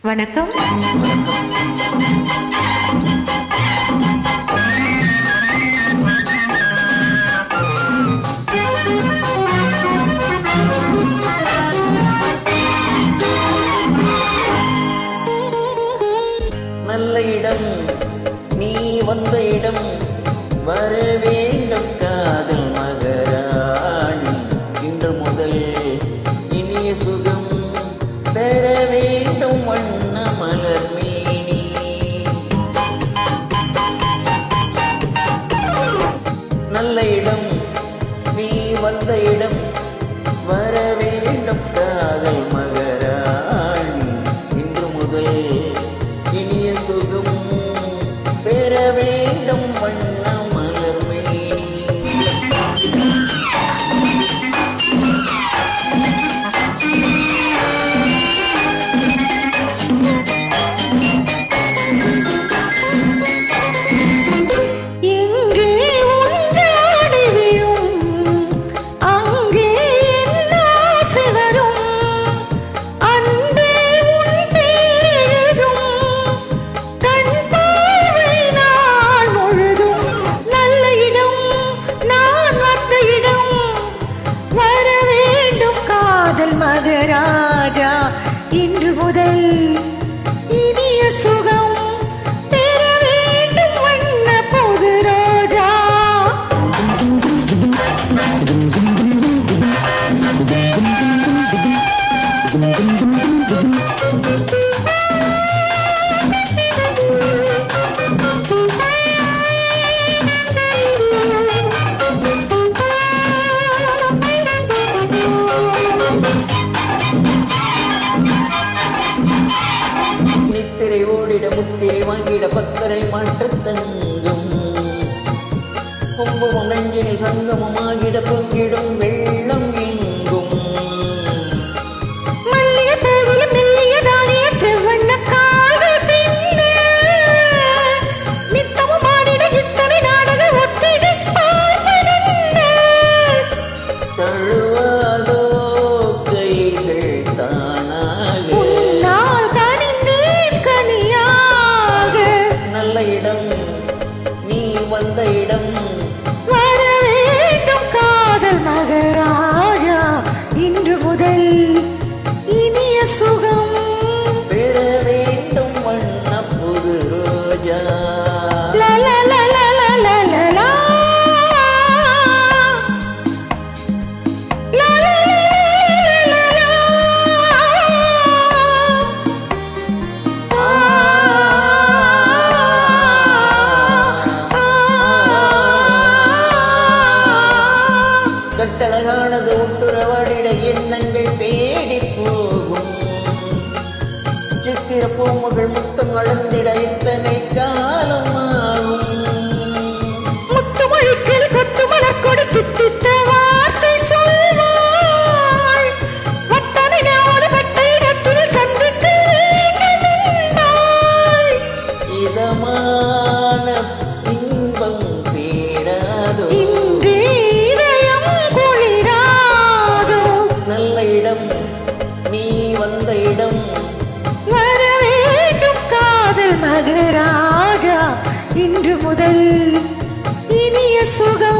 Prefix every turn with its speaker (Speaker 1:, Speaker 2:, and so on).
Speaker 1: வணக்கம்.
Speaker 2: நல்ல இடம் நீ வந்த இடம் வர வேண்டும் காதல் மகராணி. இன்று முதல் இனிய சுகம் பெற வேண்டும் வண்ண மலர் மேனி. நல்ல இடம் நீ வந்த இடம் வர வேண்டும் காதல் மகராணி. இன்று முதல் இனிய சுகம் பெற வேண்டும் வண்ண மலர் மேனி.
Speaker 1: மகராஜா இன்று முதல் இனிய சுகம் பெற வேண்டும் வண்ண புது ரோஜா.
Speaker 2: நித்திரை ஓடிட முத்திரை வாங்கிட பத்தரை மாற்றத் தங்கும். கும்பமும் நெஞ்சினில் சங்கமமாகிட பொங்கிடும் வெள்ளம் எங்கும்.
Speaker 1: மல்லிய பூவிலும் மெல்லியதாகிய செவ்வண்ண கால்கள் பின்னே நித்தமும் ஆடிட இத்தனை நாடக ஒத்திகை பார்ப்பதென்ன?
Speaker 2: தழுவாதோ கைகள் தானாக
Speaker 1: உன்னால் கனிந்தேன் கனியாக.
Speaker 2: நல்ல இடம் நீ வந்த இடம்
Speaker 1: வர வேண்டும் காதல் மகராஜா இன்று முதல் இனிய சுகம்
Speaker 2: பெற வேண்டும் வண்ண புது ரோஜா.
Speaker 1: லா லா லா லா லா லா லா லா. லா லா லா லா லா
Speaker 2: கட்டழகானது உட்டுறவாடிட எண்ணங்கள் தேடி போகும். சித்திர பூமகள் முத்தம் அளந்திட இத்தனை காலமாகும்.
Speaker 1: முத்து மொழிக்கில் கொத்து மலர் கொடி தித்தித்த வார்த்தை சொல்வாள். வட்டனை நாடு பட்ட இடத்தில் சந்திக்க வேண்டும் என்பாள்.
Speaker 2: இதமான இன்பம் சேராதோ
Speaker 1: இன்றே இதயம் குளிராதோ.
Speaker 2: நல்ல இடம் நீ வந்த இடம்
Speaker 1: வர வேண்டும் காதல் மகராஜா இன்று முதல் இனிய சுகம்